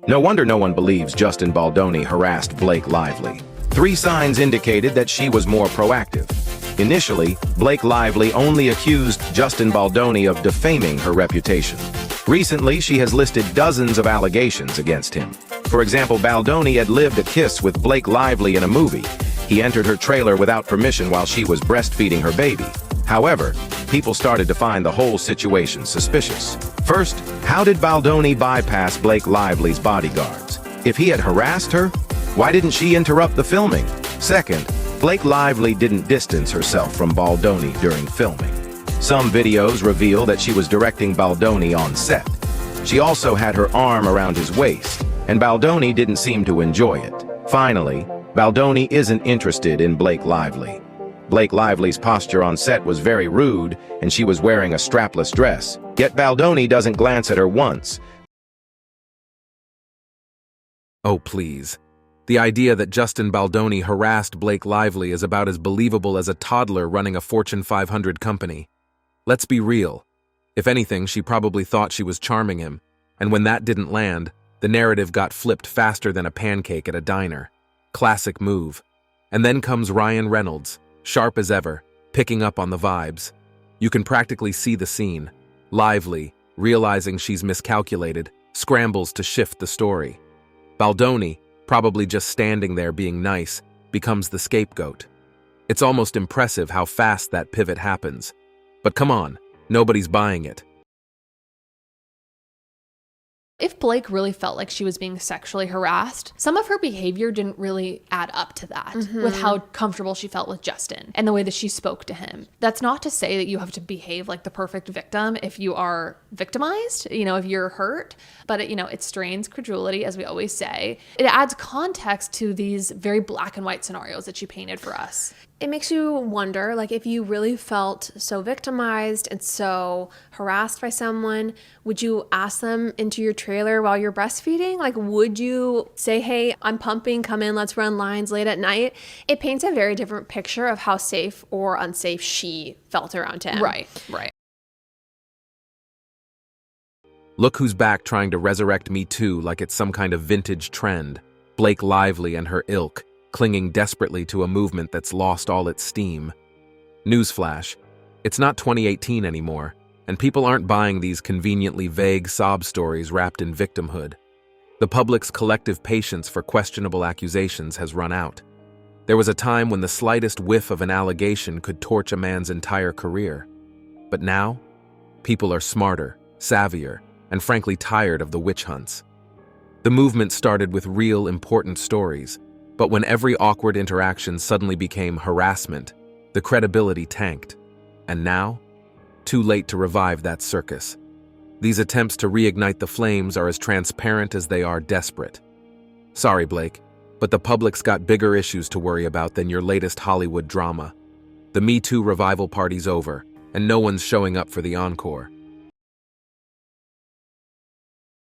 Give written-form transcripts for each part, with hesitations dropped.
No wonder no one believes Justin Baldoni harassed Blake Lively. 3 signs indicated that she was more proactive. Initially, Blake Lively only accused Justin Baldoni of defaming her reputation. Recently, she has listed dozens of allegations against him. For example, Baldoni had lived a kiss with Blake Lively in a movie. He entered her trailer without permission while she was breastfeeding her baby. However, people started to find the whole situation suspicious. First, how did Baldoni bypass Blake Lively's bodyguards? If he had harassed her, why didn't she interrupt the filming? Second, Blake Lively didn't distance herself from Baldoni during filming. Some videos reveal that she was directing Baldoni on set. She also had her arm around his waist, and Baldoni didn't seem to enjoy it. Finally, Baldoni isn't interested in Blake Lively. Blake Lively's posture on set was very rude, and she was wearing a strapless dress. Yet Baldoni doesn't glance at her once. Oh, please. The idea that Justin Baldoni harassed Blake Lively is about as believable as a toddler running a Fortune 500 company. Let's be real. If anything, she probably thought she was charming him, and when that didn't land, the narrative got flipped faster than a pancake at a diner. Classic move. And then comes Ryan Reynolds, sharp as ever, picking up on the vibes. You can practically see the scene. Lively, realizing she's miscalculated, scrambles to shift the story. Baldoni, probably just standing there being nice, becomes the scapegoat. It's almost impressive how fast that pivot happens. But come on, nobody's buying it. If Blake really felt like she was being sexually harassed, some of her behavior didn't really add up to that with how comfortable she felt with Justin and the way that she spoke to him. That's not to say that you have to behave like the perfect victim if you are victimized, if you're hurt, but it strains credulity, as we always say. It adds context to these very black and white scenarios that she painted for us. It makes you wonder, if you really felt so victimized and so harassed by someone, would you ask them into your trailer while you're breastfeeding? Would you say, hey, I'm pumping, come in, let's run lines late at night? It paints a very different picture of how safe or unsafe she felt around him. Right. Look who's back trying to resurrect Me Too like it's some kind of vintage trend. Blake Lively and her ilk, clinging desperately to a movement that's lost all its steam. Newsflash, it's not 2018 anymore, and people aren't buying these conveniently vague sob stories wrapped in victimhood. The public's collective patience for questionable accusations has run out. There was a time when the slightest whiff of an allegation could torch a man's entire career. But now, people are smarter, savvier, and frankly tired of the witch hunts. The movement started with real, important stories, but when every awkward interaction suddenly became harassment, the credibility tanked. And now, too late to revive that circus. These attempts to reignite the flames are as transparent as they are desperate. Sorry, Blake, but the public's got bigger issues to worry about than your latest Hollywood drama. The Me Too revival party's over, and no one's showing up for the encore.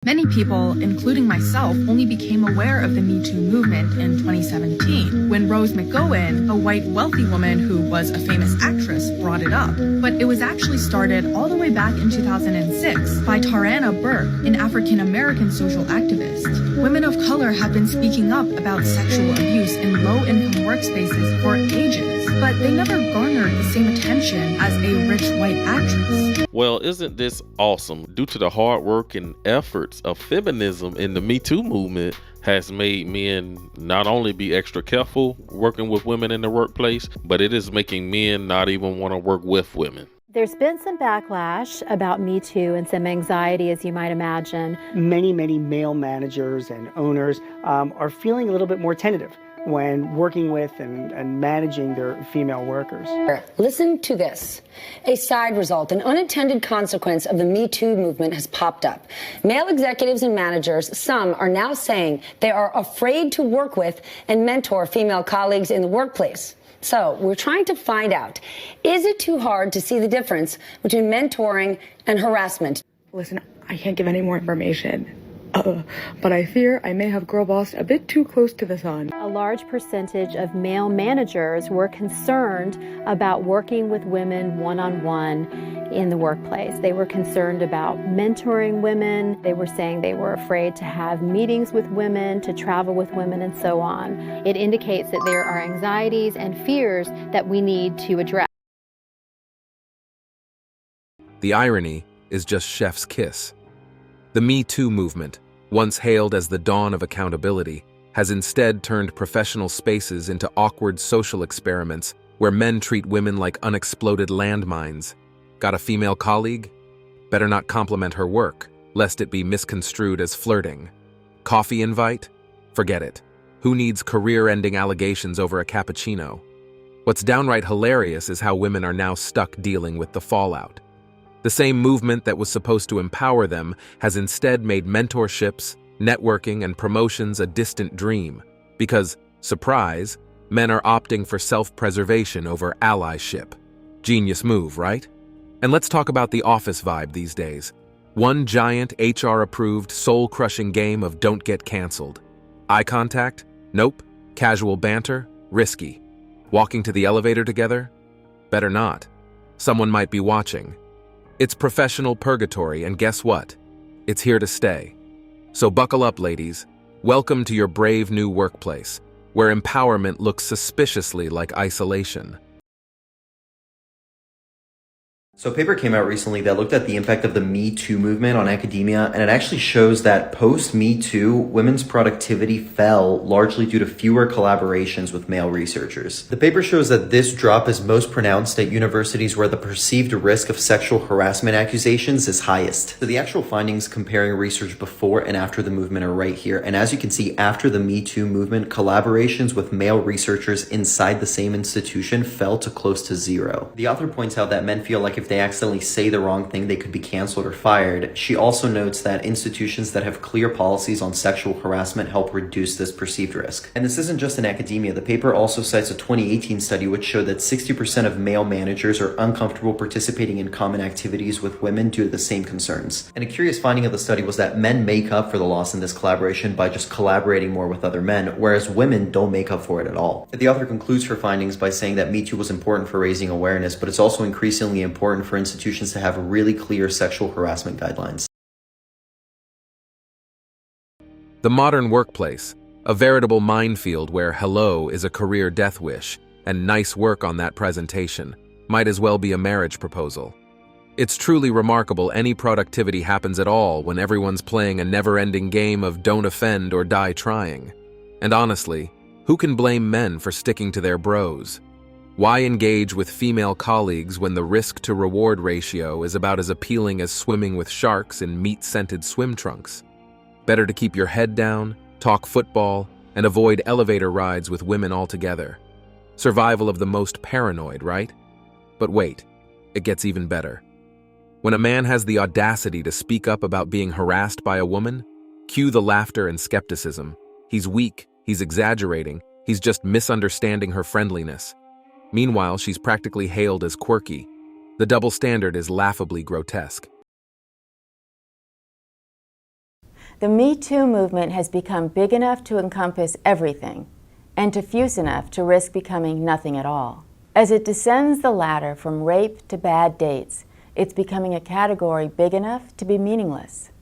Many people, including myself, only became aware of the Me Too movement in 2017 when Rose McGowan, a white wealthy woman who was a famous actress, brought it up. But it was actually started all the way back in 2006 by Tarana Burke, an African-American social activist. Women of color have been speaking up about sexual abuse in low-income workspaces for ages, but they never garnered the same attention as a rich white actress. Well, isn't this awesome? Due to the hard work and efforts of feminism in the Me Too movement has made men not only be extra careful working with women in the workplace, but it is making men not even want to work with women. There's been some backlash about Me Too and some anxiety, as you might imagine. Many male managers and owners are feeling a little bit more tentative when working with and managing their female workers. Listen to this. A side result, an unintended consequence of the Me Too movement has popped up. Male executives and managers, some are now saying they are afraid to work with and mentor female colleagues in the workplace. So we're trying to find out, is it too hard to see the difference between mentoring and harassment? Listen, I can't give any more information. but I fear I may have girl bossed a bit too close to the sun. A large percentage of male managers were concerned about working with women one-on-one in the workplace. They were concerned about mentoring women. They were saying they were afraid to have meetings with women, to travel with women, and so on. It indicates that there are anxieties and fears that we need to address. The irony is just chef's kiss. The Me Too movement, once hailed as the dawn of accountability, has instead turned professional spaces into awkward social experiments where men treat women like unexploded landmines. Got a female colleague? Better not compliment her work, lest it be misconstrued as flirting. Coffee invite? Forget it. Who needs career-ending allegations over a cappuccino? What's downright hilarious is how women are now stuck dealing with the fallout. The same movement that was supposed to empower them has instead made mentorships, networking, and promotions a distant dream, because, surprise, men are opting for self-preservation over allyship. Genius move, right? And let's talk about the office vibe these days. One giant HR-approved, soul-crushing game of don't get canceled. Eye contact? Nope. Casual banter? Risky. Walking to the elevator together? Better not. Someone might be watching. It's professional purgatory, and guess what? It's here to stay. So buckle up, ladies. Welcome to your brave new workplace, where empowerment looks suspiciously like isolation. So a paper came out recently that looked at the impact of the Me Too movement on academia, and it actually shows that post-Me Too, women's productivity fell largely due to fewer collaborations with male researchers. The paper shows that this drop is most pronounced at universities where the perceived risk of sexual harassment accusations is highest. So the actual findings comparing research before and after the movement are right here, and as you can see, after the Me Too movement, collaborations with male researchers inside the same institution fell to close to zero. The author points out that men feel like if they accidentally say the wrong thing, they could be canceled or fired. She also notes that institutions that have clear policies on sexual harassment help reduce this perceived risk. And this isn't just in academia. The paper also cites a 2018 study which showed that 60% of male managers are uncomfortable participating in common activities with women due to the same concerns. And a curious finding of the study was that men make up for the loss in this collaboration by just collaborating more with other men, whereas women don't make up for it at all. The author concludes her findings by saying that Me Too was important for raising awareness, but it's also increasingly important for institutions to have really clear sexual harassment guidelines. The modern workplace, a veritable minefield where hello is a career death wish and nice work on that presentation might as well be a marriage proposal. It's truly remarkable any productivity happens at all when everyone's playing a never-ending game of don't offend or die trying. And honestly, who can blame men for sticking to their bros? Why engage with female colleagues when the risk-to-reward ratio is about as appealing as swimming with sharks in meat-scented swim trunks? Better to keep your head down, talk football, and avoid elevator rides with women altogether. Survival of the most paranoid, right? But wait, it gets even better. When a man has the audacity to speak up about being harassed by a woman, cue the laughter and skepticism. He's weak, he's exaggerating, he's just misunderstanding her friendliness. Meanwhile, she's practically hailed as quirky. The double standard is laughably grotesque. The Me Too movement has become big enough to encompass everything, and diffuse enough to risk becoming nothing at all. As it descends the ladder from rape to bad dates, it's becoming a category big enough to be meaningless.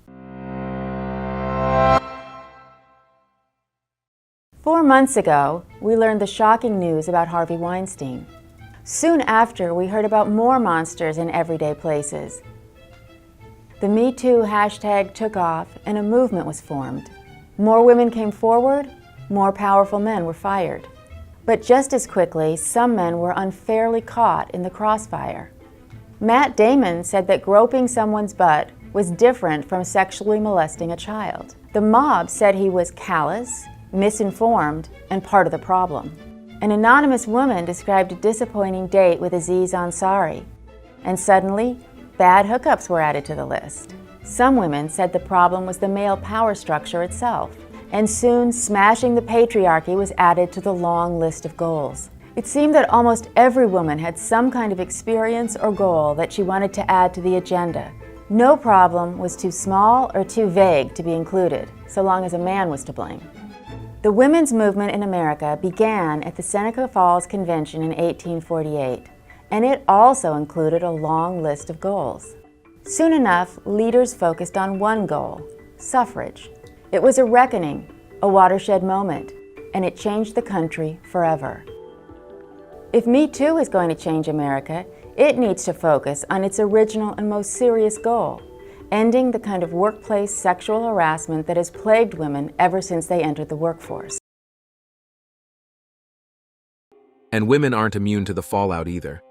4 months ago, we learned the shocking news about Harvey Weinstein. Soon after, we heard about more monsters in everyday places. The Me Too hashtag took off and a movement was formed. More women came forward, more powerful men were fired. But just as quickly, some men were unfairly caught in the crossfire. Matt Damon said that groping someone's butt was different from sexually molesting a child. The mob said he was callous, misinformed, and part of the problem. An anonymous woman described a disappointing date with Aziz Ansari, and suddenly, bad hookups were added to the list. Some women said the problem was the male power structure itself, and soon smashing the patriarchy was added to the long list of goals. It seemed that almost every woman had some kind of experience or goal that she wanted to add to the agenda, No problem was too small or too vague to be included, so long as a man was to blame. The women's movement in America began at the Seneca Falls Convention in 1848, and it also included a long list of goals. Soon enough, leaders focused on one goal: suffrage. It was a reckoning, a watershed moment, and it changed the country forever. If Me Too is going to change America, it needs to focus on its original and most serious goal: ending the kind of workplace sexual harassment that has plagued women ever since they entered the workforce. And women aren't immune to the fallout either.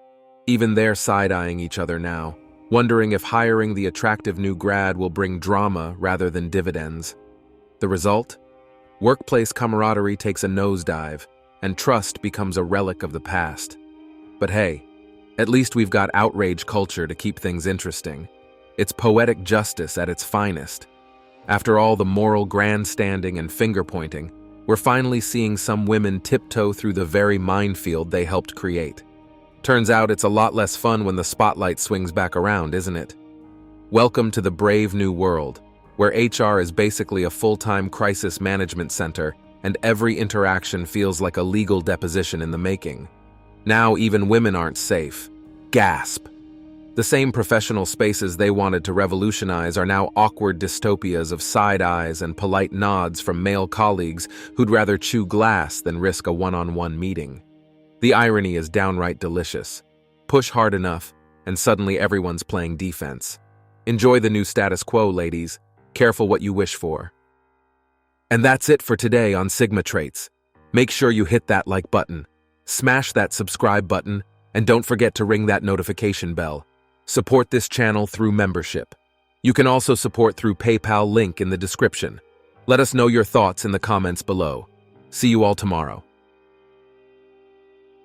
Even they're side-eyeing each other now, wondering if hiring the attractive new grad will bring drama rather than dividends. The result? Workplace camaraderie takes a nosedive, and trust becomes a relic of the past. But hey, at least we've got outrage culture to keep things interesting. It's poetic justice at its finest. After all the moral grandstanding and finger-pointing, we're finally seeing some women tiptoe through the very minefield they helped create. Turns out it's a lot less fun when the spotlight swings back around, isn't it? Welcome to the brave new world, where HR is basically a full-time crisis management center and every interaction feels like a legal deposition in the making. Now even women aren't safe. Gasp! The same professional spaces they wanted to revolutionize are now awkward dystopias of side eyes and polite nods from male colleagues who'd rather chew glass than risk a one-on-one meeting. The irony is downright delicious. Push hard enough, and suddenly everyone's playing defense. Enjoy the new status quo, ladies. Careful what you wish for. And that's it for today on Sigma Traits. Make sure you hit that like button, smash that subscribe button, and don't forget to ring that notification bell. Support this channel through membership. You can also support through PayPal, link in the description. Let us know your thoughts in the comments below. See you all tomorrow.